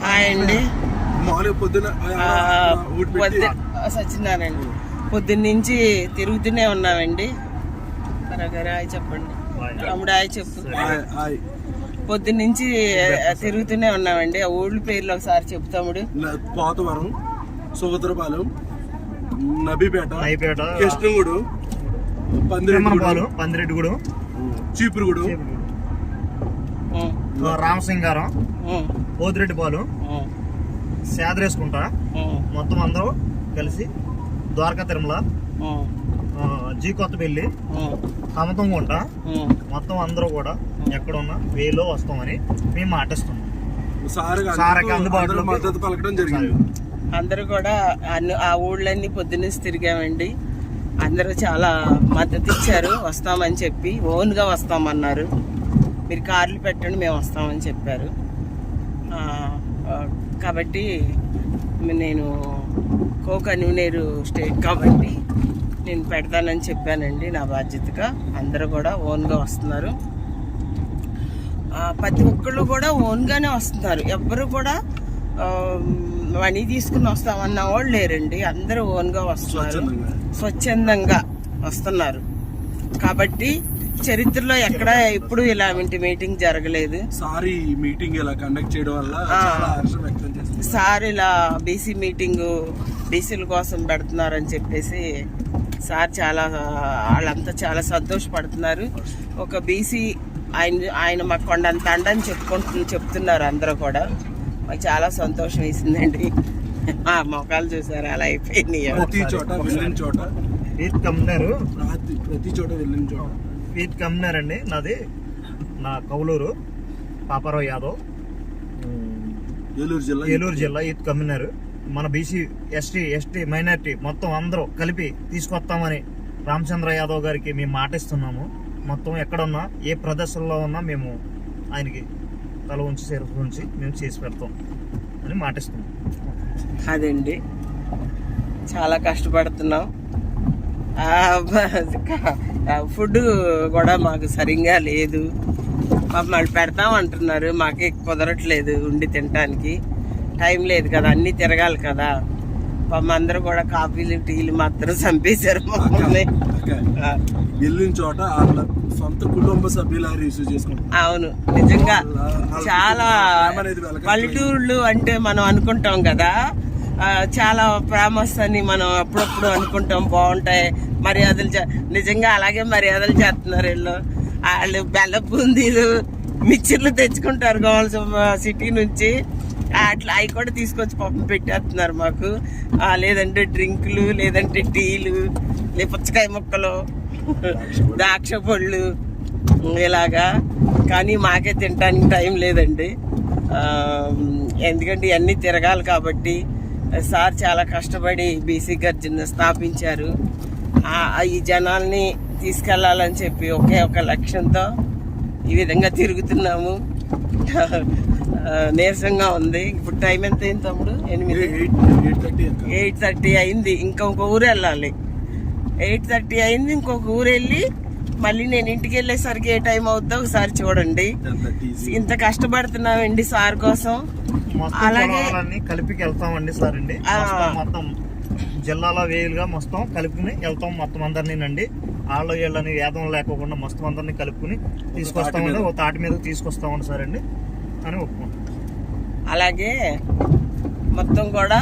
Hi అండి. పొద్దున సత్యనారాయణ పొద్దున్నుంచి తిరుగుతూనే ఉన్నామండి. హాయ్ చెప్పండి తమ్ముడు, హాయ్ చెప్పు. పొద్దున్నుంచి తిరుగుతూనే ఉన్నామండి. ఆ ఊళ్ళ పేర్లు ఒకసారి చెప్పు తమ్ముడు. పోతవరం, సుభద్రపాలెం, నబీపేట, కృష్ణగూడు, పందిరెడ్డిగూడు, చీపురుగూడు, రామసింగారం, పోతిరెడ్డిపాలు, సేదరేసుకుంటా మొత్తం అందరూ కలిసి ద్వారకా తిరుమల, జీ కొత్తపల్లి, హమతంగుంట మొత్తం అందరూ కూడా ఎక్కడున్నా వేలో వస్తామని మేము మాటిస్తున్నాం. అందుబాటులో మద్దతు పలకడం జరిగింది. అందరూ కూడా ఆ ఊళ్ళన్నీ పొద్దున్నేసి తిరిగామండి. అందరూ చాలా మద్దతు ఇచ్చారు. వస్తామని చెప్పి ఓన్గా వస్తామన్నారు. మీరు కార్లు పెట్టండి మేము వస్తామని చెప్పారు. కాబట్టి నేను కన్వీనర్ స్టేట్ కాబట్టి నేను పెడతానని చెప్పానండి నా బాధ్యతగా. అందరూ కూడా ఓన్గా వస్తున్నారు. ప్రతి ఒక్కళ్ళు కూడా ఓన్గానే వస్తున్నారు. ఎవ్వరు కూడా మనీ తీసుకుని వస్తామన్న వాళ్ళు లేరండి. అందరూ ఓన్గా వస్తున్నారు, స్వచ్ఛందంగా వస్తున్నారు. కాబట్టి చరిత్రలో ఎక్కడ ఎప్పుడు ఇలాంటి మీటింగ్ జరగలేదు. సార్ ఈ మీటింగ్ ఇలా కండక్ట్ చేయడం వల్ల సార్ ఇలా బీసీ మీటింగ్ బీసీల కోసం పెడుతున్నారని చెప్పేసి సార్ వాళ్ళంతా చాలా సంతోషపడుతున్నారు. ఒక బీసీ ఆయన మాకు కొండంత అండని చెప్తున్నారు అందరూ కూడా. మాకు చాలా సంతోషం వేసిందండి. మా మొఖాలు చూసారు అలా అయిపోయినాయి. ప్రతి చోట వెళ్ళిన చోట ఈద్ కమ్మినార్ అండి. నా కౌలూరు పాపారావు యాదవ్, ఏలూరు జిల్లా ఈద్ కమ్మినార్. మన బీసీ ఎస్టీ మైనార్టీ మొత్తం అందరూ కలిపి తీసుకొస్తామని రామచంద్ర యాదవ్ గారికి మేము మాటిస్తున్నాము. మొత్తం ఎక్కడున్నా ఏ ప్రదర్శనలో ఉన్నా మేము ఆయనకి తల ఉంచి మేము చేసి పెడతాం అని మాటిస్తున్నాం. అదండి, చాలా కష్టపడుతున్నాం. ఫుడ్ కూడా మాకు సరిగ్గా లేదు. వాళ్ళు పెడతాం అంటున్నారు, మాకే కుదరట్లేదు ఉండి తినడానికి. టైం లేదు కదా, అన్నీ తిరగాలి కదా. అందరూ కూడా కాఫీలు టీలు మాత్రం చంపేశారు మమ్మల్ని. వెళ్ళిన చోట సొంత కుటుంబ సభ్యులు రిసీవ్ చేసుకుంటాం. అవును, నిజంగా చాలా పల్లెటూళ్ళు అంటే మనం అనుకుంటాం కదా, చాలా ఫేమస్ అని మనం అప్పుడప్పుడు అనుకుంటాం, బాగుంటాయి మర్యాదలు. నిజంగా అలాగే మర్యాదలు చేస్తున్నారు వీళ్ళు. వాళ్ళు బెల్ల బూందీలు మిక్చర్లు తెచ్చుకుంటారు గోల్స సిటీ నుంచి. అట్లా అవి కూడా తీసుకొచ్చి పప్పు పెట్టేస్తున్నారు మాకు. లేదంటే డ్రింకులు, లేదంటే టీలు, పుచ్చకాయ ముక్కలు, ద్రాక్ష పళ్ళు ఇలాగా. కానీ మాకే తినడానికి టైం లేదండి. ఎందుకంటే ఇవన్నీ తిరగాలి కాబట్టి. సార్ చాలా కష్టపడి బీసీ గర్జన స్థాపించారు. ఈ జనాల్ని తీసుకెళ్లాలని చెప్పి ఒక లక్ష్యంతో ఈ విధంగా తిరుగుతున్నాము. నీరసంగా ఉంది. ఇప్పుడు టైం ఎంత అయింది తమ్ముడు? 8:30 అయింది. ఇంకొక ఊరు వెళ్ళాలి. 8:30 అయింది. ఇంకొక ఊరు వెళ్ళి మళ్ళీ నేను ఇంటికి వెళ్ళేసరికి ఏ టైం అవుతుందో ఒకసారి చూడండి. ఇంత కష్టపడుతున్నామండి సార్ కోసం. అలాగే కలిపి వెళ్తామండి సార్ అండి. మొత్తం జిల్లాలో వేలుగా మొత్తం కలుపుకుని వెళ్తాం మొత్తం అందరినీ. వాళ్ళ వీళ్ళని వేదం లేకోకుండా మొత్తం అందరినీ కలుపుకుని తీసుకొస్తామండి. ఒక తాటి మీద తీసుకొస్తామండి సార్ అండి అని ఒప్పుకుంటాం. అలాగే మొత్తం కూడా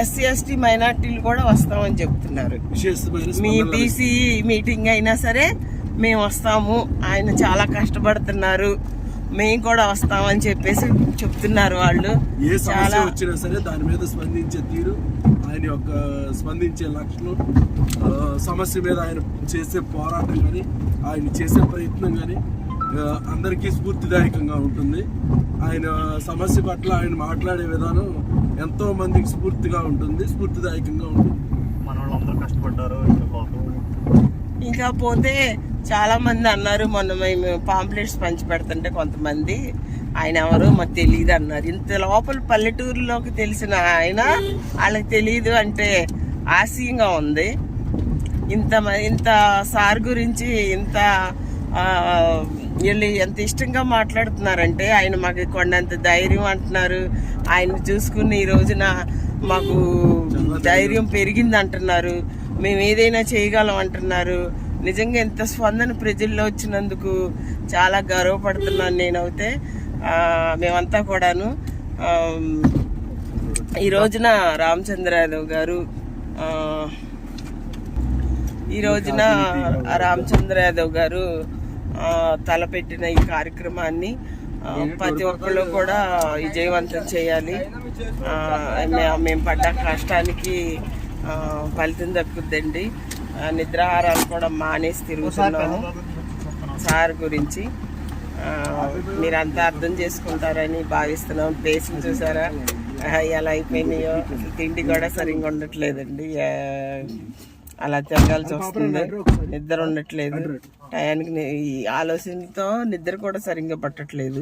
ఎస్సీ ఎస్టీ మైనార్టీలు కూడా వస్తామని చెప్తున్నారు. మీ బీసీ మీటింగ్ అయినా సరే మేము వస్తాము, ఆయన చాలా కష్టపడుతున్నారు, మేము కూడా వస్తామని చెప్పేసి చెప్తున్నారు వాళ్ళు. ఏ సమస్య వచ్చినా సరే దాని మీద స్పందించే తీరు, ఆయన యొక్క స్పందించే లక్షణం, సమస్య మీద ఆయన చేసే పోరాటం కానీ ఆయన చేసే ప్రయత్నం కానీ అందరికీ స్ఫూర్తిదాయకంగా ఉంటుంది. ఆయన సమస్య పట్ల ఆయన మాట్లాడే విధానం ఎంతో మందికి స్ఫూర్తిగా ఉంటుంది, స్ఫూర్తిదాయకంగా ఉంటుంది. మన వాళ్ళందరూ కష్టపడ్డారు. ఇంకా పోతే చాలా మంది అన్నారు, మొన్న మేము పాంప్లెట్స్ పంచి పెడుతుంటే కొంతమంది ఆయన ఎవరో మాకు తెలియదు అన్నారు. ఇంత లోపల పల్లెటూరులోకి తెలిసిన ఆయన వాళ్ళకి తెలియదు అంటే ఆశయంగా ఉంది. ఇంత సార్ గురించి ఇంత వీళ్ళు ఎంత ఇష్టంగా మాట్లాడుతున్నారంటే ఆయన మాకు కొండంత ధైర్యం అంటున్నారు. ఆయన చూసుకుని ఈ రోజున మాకు ధైర్యం పెరిగింది అంటున్నారు. మేము ఏదైనా చేయగలం అంటున్నారు. నిజంగా ఎంత స్పందన ప్రజల్లో వచ్చినందుకు చాలా గర్వపడుతున్నాను నేనైతే. మేమంతా కూడాను ఈ రోజున రామచంద్ర యాదవ్ గారు తలపెట్టిన ఈ కార్యక్రమాన్ని ప్రతి ఒక్కళ్ళు కూడా విజయవంతం చేయాలి. మేము పడ్డ కష్టానికి ఫలితం దక్కుద్దండి. నిద్రాహారాలు కూడా మానేసి తిరుగుతున్నాము సార్ గురించి. మీరంతా అర్థం చేసుకుంటారని భావిస్తున్నాం. ప్లేసులు చూసారా ఎలా అయిపోయినాయో, తిండి కూడా సరిగ్గా ఉండట్లేదండి. అలా తిరగాల్సి వస్తుంది. నిద్ర ఉండట్లేదు టయానికి. ఈ ఆలోచనతో నిద్ర కూడా సరిగ్గా పట్టట్లేదు.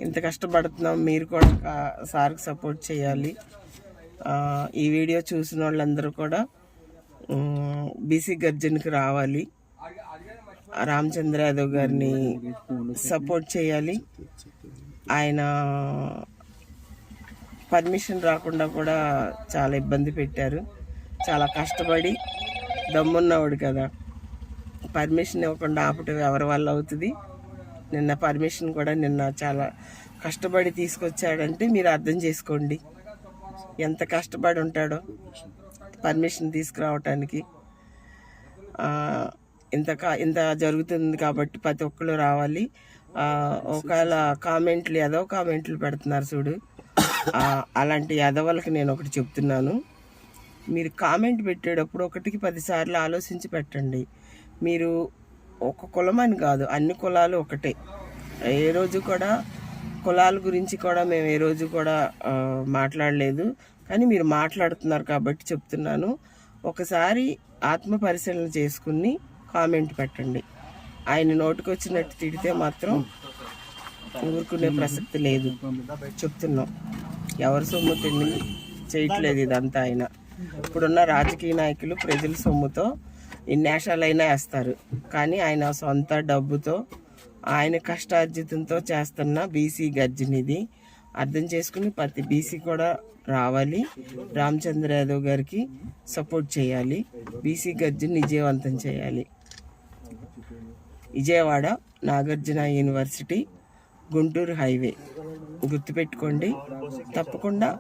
ఇంత కష్టపడుతున్నాం. మీరు కూడా సార్కి సపోర్ట్ చేయాలి. ఈ వీడియో చూసిన వాళ్ళందరూ కూడా బీసీ గర్జన్కి రావాలి. రామచంద్ర యాదవ్ గారిని సపోర్ట్ చేయాలి. ఆయన పర్మిషన్ రాకుండా కూడా చాలా ఇబ్బంది పెట్టారు. చాలా కష్టపడి దమ్మున్నవాడు కదా, పర్మిషన్ ఇవ్వకుండా ఆపటం ఎవరి వల్ల అవుతుంది? నిన్న పర్మిషన్ కూడా చాలా కష్టపడి తీసుకొచ్చాడంటే మీరు అర్థం చేసుకోండి ఎంత కష్టపడి ఉంటాడో పర్మిషన్ తీసుకురావటానికి. ఇంత జరుగుతుంది కాబట్టి ప్రతి ఒక్కరు రావాలి. ఒకవేళ కామెంట్లు పెడుతున్నారు చూడు, అలాంటి ఎదవలకి నేను ఒకటి చెప్తున్నాను. మీరు కామెంట్ పెట్టేటప్పుడు 1కి 10 సార్లు ఆలోచించి పెట్టండి. మీరు ఒక కులం అని కాదు, అన్ని కులాలు ఒకటే. ఏ రోజు కూడా కులాల గురించి కూడా మేము ఏ రోజు కూడా మాట్లాడలేదు. కానీ మీరు మాట్లాడుతున్నారు కాబట్టి చెప్తున్నాను. ఒకసారి ఆత్మ పరిశీలన చేసుకుని కామెంట్ పెట్టండి. ఆయన నోటికి వచ్చినట్టు తిడితే మాత్రం ఊరుకునే ప్రసక్తి లేదు. చెప్తున్నాం, ఎవరి సొమ్ము తిండి చేయట్లేదు ఇదంతా. ఆయన ఇప్పుడున్న రాజకీయ నాయకులు ప్రజల సొమ్ముతో ఎన్ని వేషాలైనా వేస్తారు. కానీ ఆయన సొంత డబ్బుతో ఆయన కష్టార్జితంతో చేస్తున్న బీసీ గర్జన ఇది. అర్థం చేసుకుని ప్రతి బీసీ కూడా రావాలి. రామచంద్ర యాదవ్ గారికి సపోర్ట్ చేయాలి. బీసీ గర్జన విజయవంతం చేయాలి. విజయవాడ నాగార్జున యూనివర్సిటీ గుంటూరు హైవే గుర్తుపెట్టుకోండి. తప్పకుండా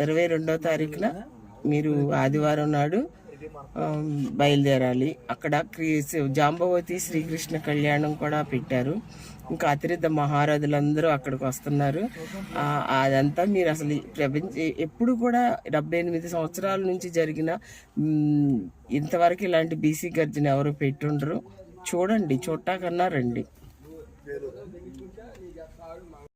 22వ తారీఖున మీరు ఆదివారం నాడు బయలుదేరాలి. అక్కడ జాంబవతి శ్రీకృష్ణ కళ్యాణం కూడా పెట్టారు. ఇంకా అతిరిక్త మహారాజులందరూ అక్కడికి వస్తున్నారు. అదంతా మీరు అసలు ఎప్పుడు కూడా 78 సంవత్సరాల నుంచి జరిగిన ఇంతవరకు ఇలాంటి బీసీ గర్జన ఎవరు పెట్టుండరు. చూడండి, చూడటాకన్నా రండి.